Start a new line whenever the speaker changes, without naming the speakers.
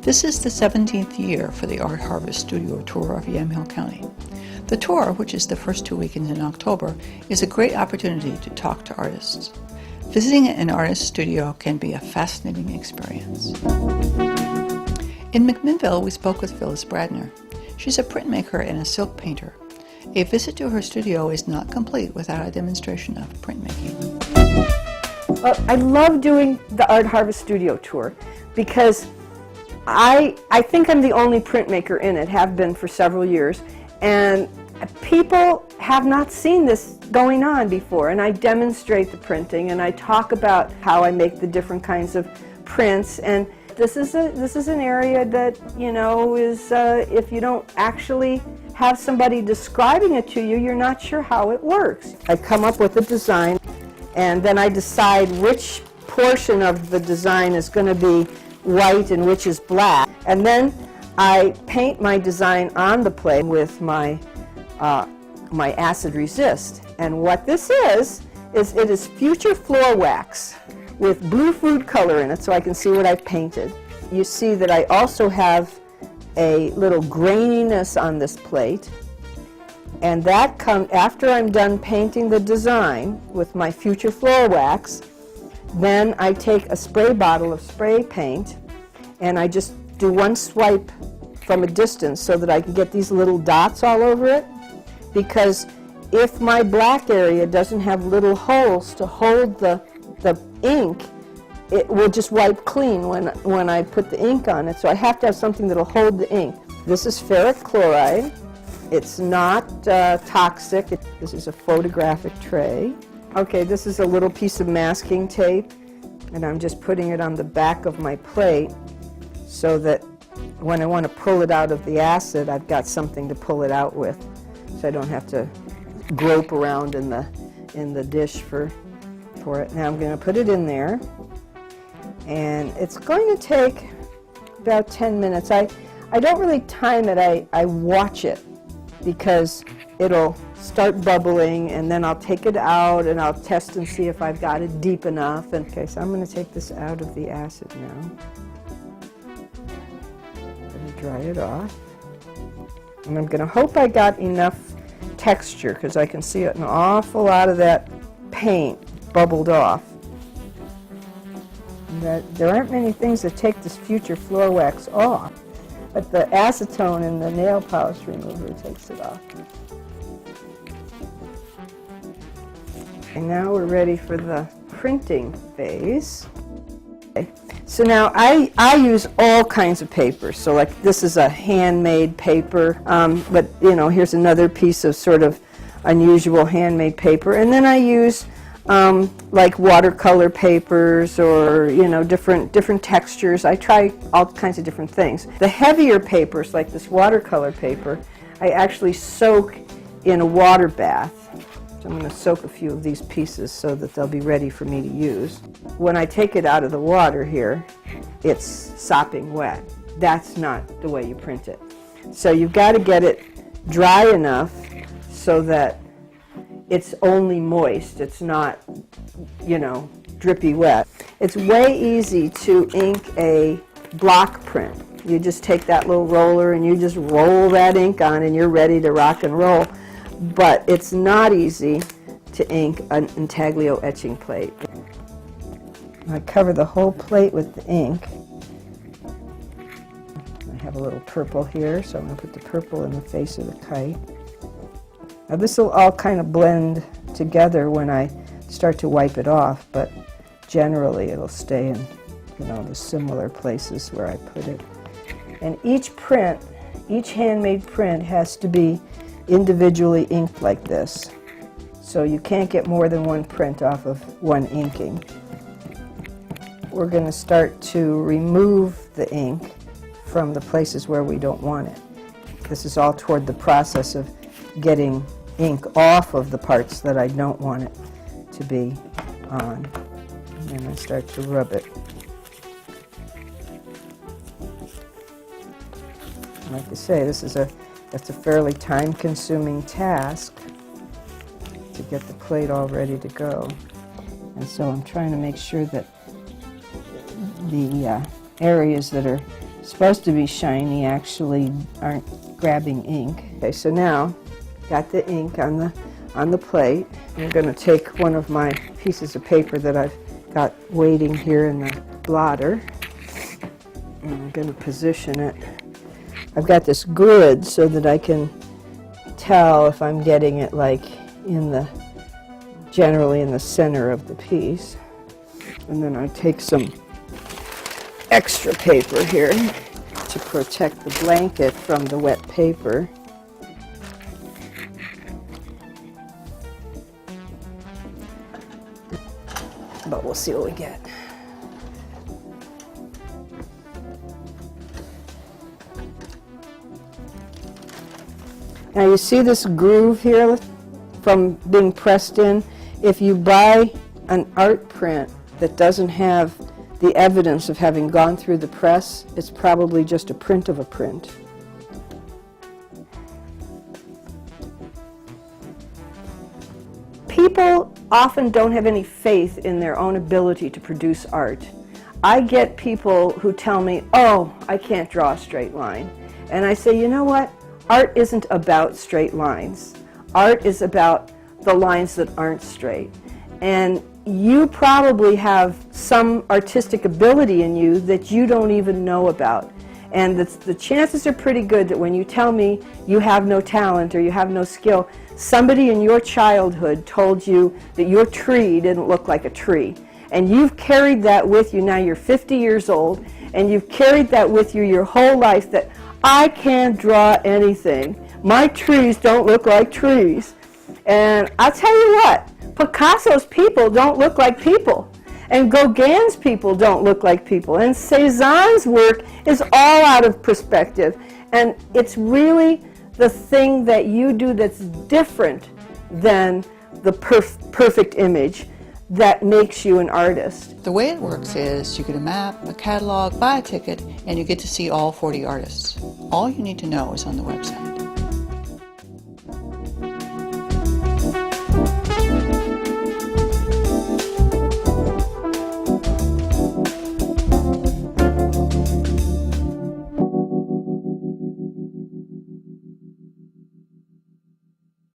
This is the 17th year for the Art Harvest Studio Tour of Yamhill County. The tour, which is the first 2 weekends in October, is a great opportunity to talk to artists. Visiting an artist's studio can be a fascinating experience. In McMinnville, we spoke with Phyllis Bradner. She's a printmaker and a silk painter. A visit to her studio is not complete without a demonstration of printmaking.
I love doing the Art Harvest Studio Tour because I think I'm the only printmaker in it, have been for several years, and people have not seen this going on before, and I demonstrate the printing and I talk about how I make the different kinds of prints, and this is an area that, you know, is if you don't actually have somebody describing it to you, you're not sure how it works. I come up with a design and then I decide which portion of the design is going to be white and which is black, and then I paint my design on the plate with my my acid resist. And what this is it is Future Floor Wax with blue food color in it, so I can see what I've painted. You see that I also have a little graininess on this plate, and that comes after I'm done painting the design with my Future Floor Wax. Then I take a spray bottle of spray paint and I just do one swipe from a distance so that I can get these little dots all over it, because if my black area doesn't have little holes to hold the ink, it will just wipe clean when I put the ink on it. So I have to have something that'll hold the ink. This is ferric chloride. It's not toxic. This is a photographic tray. Okay, this is a little piece of masking tape, and I'm just putting it on the back of my plate so that when I want to pull it out of the acid, I've got something to pull it out with, so I don't have to grope around in the dish for it. Now I'm going to put it in there, and it's going to take about 10 minutes. I don't really time it, I watch it, because it'll start bubbling, and then I'll take it out and I'll test and see if I've got it deep enough. And okay, so I'm going to take this out of the acid now. I'm going to dry it off. And I'm going to hope I got enough texture, because I can see an awful lot of that paint bubbled off. There aren't many things that take this Future Floor Wax off, but the acetone in the nail polish remover takes it off. And now we're ready for the printing phase. Okay. So now I use all kinds of papers. So like this is a handmade paper, but you know, here's another piece of sort of unusual handmade paper. And then I use like watercolor papers, or you know, different textures. I try all kinds of different things. The heavier papers, like this watercolor paper, I actually soak in a water bath. So I'm going to soak a few of these pieces so that they'll be ready for me to use. When I take it out of the water here, it's sopping wet. That's not the way you print it. So you've got to get it dry enough so that it's only moist. It's not, you know, drippy wet. It's way easy to ink a block print. You just take that little roller and you just roll that ink on and you're ready to rock and roll. But it's not easy to ink an intaglio etching plate. I cover the whole plate with the ink. I have a little purple here, so I'm going to put the purple in the face of the kite. Now this will all kind of blend together when I start to wipe it off, but generally it'll stay in, you know, the similar places where I put it. And each print, each handmade print has to be individually inked like this. So you can't get more than one print off of one inking. We're going to start to remove the ink from the places where we don't want it. This is all toward the process of getting ink off of the parts that I don't want it to be on. And then I start to rub it. Like I say, that's a fairly time-consuming task to get the plate all ready to go. And so I'm trying to make sure that the areas that are supposed to be shiny actually aren't grabbing ink. Okay, so now got the ink on the plate. I'm going to take one of my pieces of paper that I've got waiting here in the blotter, and I'm going to position it. I've got this grid so that I can tell if I'm getting it like generally in the center of the piece. And then I take some extra paper here to protect the blanket from the wet paper. But we'll see what we get. Now you see this groove here from being pressed in? If you buy an art print that doesn't have the evidence of having gone through the press, it's probably just a print of a print. People often don't have any faith in their own ability to produce art. I get people who tell me, oh, I can't draw a straight line. And I say, you know what? Art isn't about straight lines. Art is about the lines that aren't straight. And you probably have some artistic ability in you that you don't even know about. And the chances are pretty good that when you tell me you have no talent or you have no skill, somebody in your childhood told you that your tree didn't look like a tree. And you've carried that with you. Now you're 50 years old, and you've carried that with you your whole life, that I can't draw anything. My trees don't look like trees. And I'll tell you what, Picasso's people don't look like people. And Gauguin's people don't look like people. And Cézanne's work is all out of perspective. And it's really the thing that you do that's different than the perfect image that makes you an artist.
The way it works is you get a map, a catalog, buy a ticket, and you get to see all 40 artists. All you need to know is on the website.